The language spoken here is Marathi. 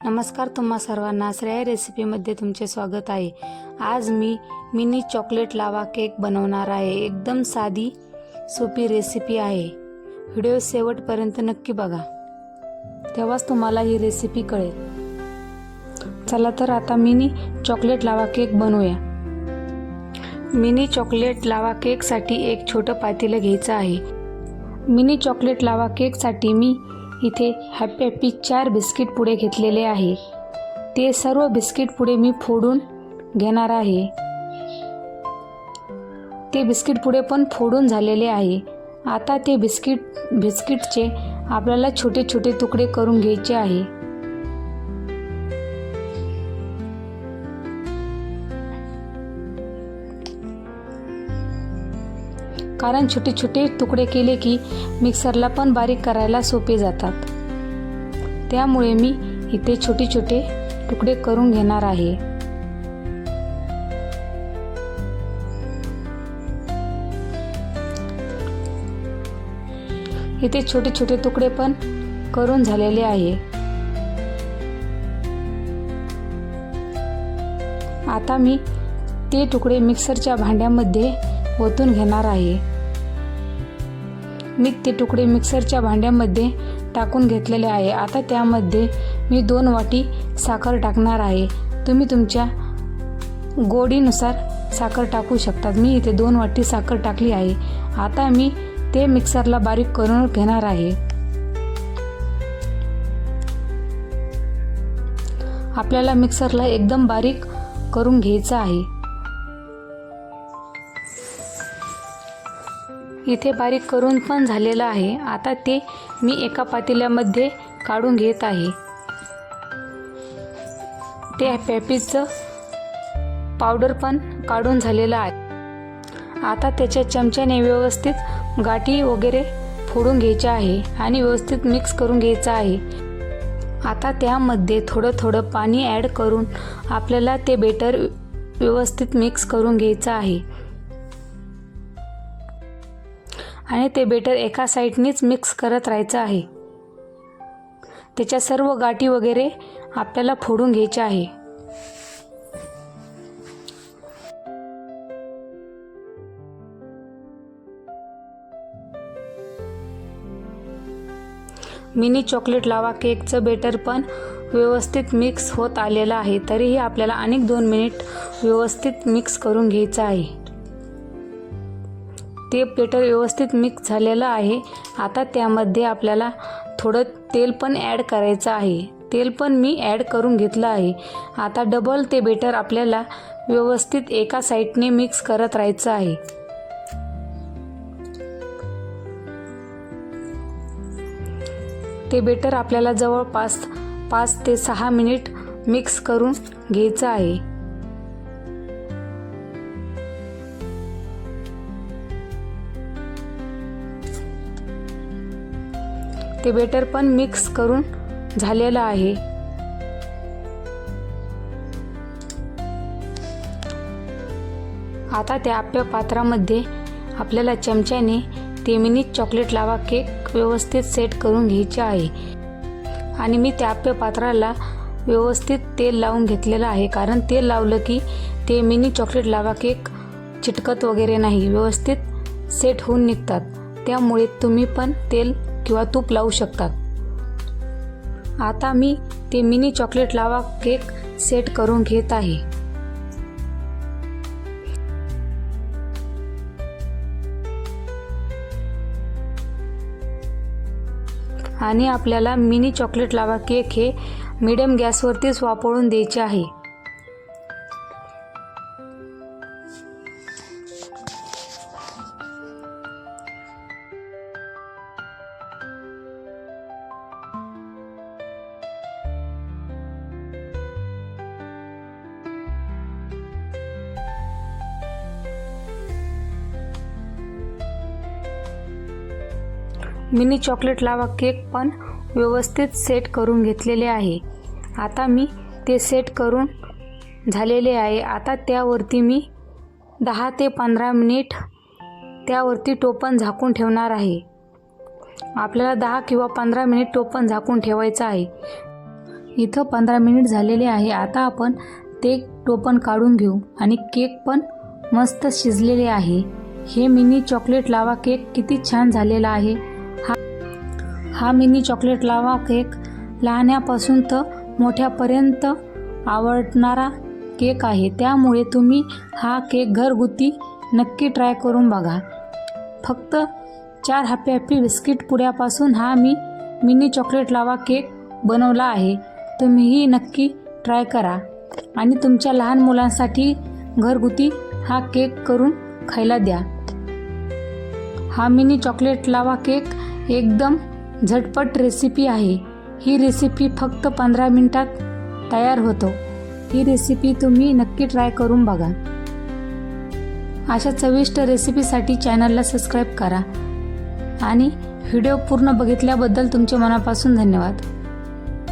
नमस्कार, तुम्हा सर्वांना श्रेया रेसिपीमध्ये तुमचे स्वागत आहे। आज मी मिनी चॉकलेट लावा केक बनवणार आहे। एकदम साधी सोपी रेसिपी आहे। व्हिडिओ शेवटपर्यंत नक्की बघा, तेव्हाच तुम्हाला ही रेसिपी कळेल। चला तर आता मिनी चॉकलेट लावा केक बनवूया। मिनी चॉकलेट लावा केकसाठी एक छोटं पातेलं घ्यायचं आहे। मिनी चॉकलेट लावा केकसाठी मी इथे हॅपी 4 बिस्किट पुडे घेतलेले आहे। ते सर्व बिस्किट पुडे मी फोडून घेणार आहे। ते बिस्किट पुडे पण फोडून झालेले आहे। आता ते बिस्किटचे आपल्याला छोटे छोटे तुकडे करून घ्यायचे आहे। कारण छोटे छोटे तुकडे केले की मिक्सरला पण बारीक करायला सोपे जातात। त्यामुळे मी इथे छोटे छोटे तुकडे करून घेणार आहे। इथे छोटे छोटे तुकडे पण करून झालेले आहे। आता मी ते तुकडे मिक्सरच्या भांड्यामध्ये ओतून घेणार आहे। मी ते तुकडे मिक्सरच्या भांड्यामध्ये टाकून घेतलेले आहे। आता त्यामध्ये मी 2 वाटी साखर टाकणार आहे। तुम्ही तुमच्या गोडीनुसार साखर टाकू शकता। मी इथे 2 वाटी साखर टाकली आहे। आता मी ते मिक्सरला बारीक करून घेणार आहे। आपल्याला मिक्सरला एकदम बारीक करून घ्यायचं आहे। इथे बारीक करून पण झालेलं आहे। आता ते मी एका पातेल्यामध्ये काढून घेत आहे। ते हॅपीचं पावडर पण काढून झालेलं आहे। आता त्याच्या चमच्याने व्यवस्थित गाठी वगैरे फोडून घ्यायच्या आहे आणि व्यवस्थित मिक्स करून घ्यायचं आहे। आता त्यामध्ये थोडं थोडं पाणी ॲड करून आपल्याला ते बेटर व्यवस्थित मिक्स करून घ्यायचं आहे आणि ते बेटर एका साईडनीच मिक्स करत राहायचं आहे। त्याच्या सर्व गाठी वगैरे आपल्याला फोडून घ्यायच्या आहे। मिनी चॉकलेट लावा केकचं बेटर पण व्यवस्थित मिक्स होत आलेलं आहे। तरीही आपल्याला अनेक 2 मिनिट व्यवस्थित मिक्स करून घ्यायचं आहे। ते बेटर व्यवस्थित मिक्स झालेलं आहे। आता त्यामध्ये आपल्याला थोडं तेल पण ॲड करायचं आहे। तेल पण मी ॲड करून घेतलं आहे। आता डबल ते बेटर आपल्याला व्यवस्थित एका साईडने मिक्स करत राहायचं आहे। ते बेटर आपल्याला जवळपास 5 ते 6 मिनिट मिक्स करून घ्यायचं आहे। ते बेटर पण मिक्स करून झालेलं आहे। आता त्या आप्या पात्रामध्ये आपल्याला चमच्याने ते मिनी चॉकलेट लावा केक व्यवस्थित सेट करून घ्यायचे आहे आणि मी त्या आप्या पात्राला व्यवस्थित तेल लावून घेतलेलं आहे। कारण तेल लावलं की ते मिनी चॉकलेट लावा केक चिटकत वगैरे नाही, व्यवस्थित सेट होऊन निघतात। त्यामुळे तुम्ही पण तेल किंवा तूप लावू शकता। आता मी ते मिनी चॉकलेट लावा केक सेट करून घेत आहे आणि आपल्याला मिनी चॉकलेट लावा केक हे मीडियम गॅसवरतीच वाफळून द्यायचे आहे। मिनी चॉकलेट लावा केक पण व्यवस्थित सेट करून घेतलेले आहे। आता मी ते सेट करून झालेले आहे। आता त्यावरती मी 10 ते 15 मिनिट त्यावरती टोपण झाकून ठेवणार आहे। आपल्याला 10 किंवा 15 मिनिट टोपण झाकून ठेवायचं आहे। इथं 15 मिनिट झालेले आहे. आता आपण ते टोपण काढून घेऊ आणि केक पण मस्त शिजलेले आहे. हे मिनी चॉकलेट लावा केक किती छान झालेला आहे. हा मिनी चॉकलेट लावा केक लहान्यापासून तर मोठ्यापर्यंत आवडणारा केक आहे. त्यामुळे तुम्ही हा केक घरगुती नक्की ट्राय करून बघा. फक्त 4 हॅपी हॅपी बिस्किट पुड्यापासून हा मी मिनी चॉकलेट लावा केक बनवला आहे. तुम्हीही नक्की ट्राय करा आणि तुमच्या लहान मुलांसाठी घरगुती हा केक करून खायला द्या. हा मिनी चॉकलेट लावा केक एकदम झटपट रेसिपी आहे. ही रेसिपी फक्त 15 मिनिटात तयार होतो. ही रेसिपी तुम्ही नक्की ट्राय करून बघा. अशा चविष्ट रेसिपीसाठी चॅनलला सबस्क्राईब करा आणि व्हिडिओ पूर्ण बघितल्याबद्दल तुमचे मनापासून धन्यवाद.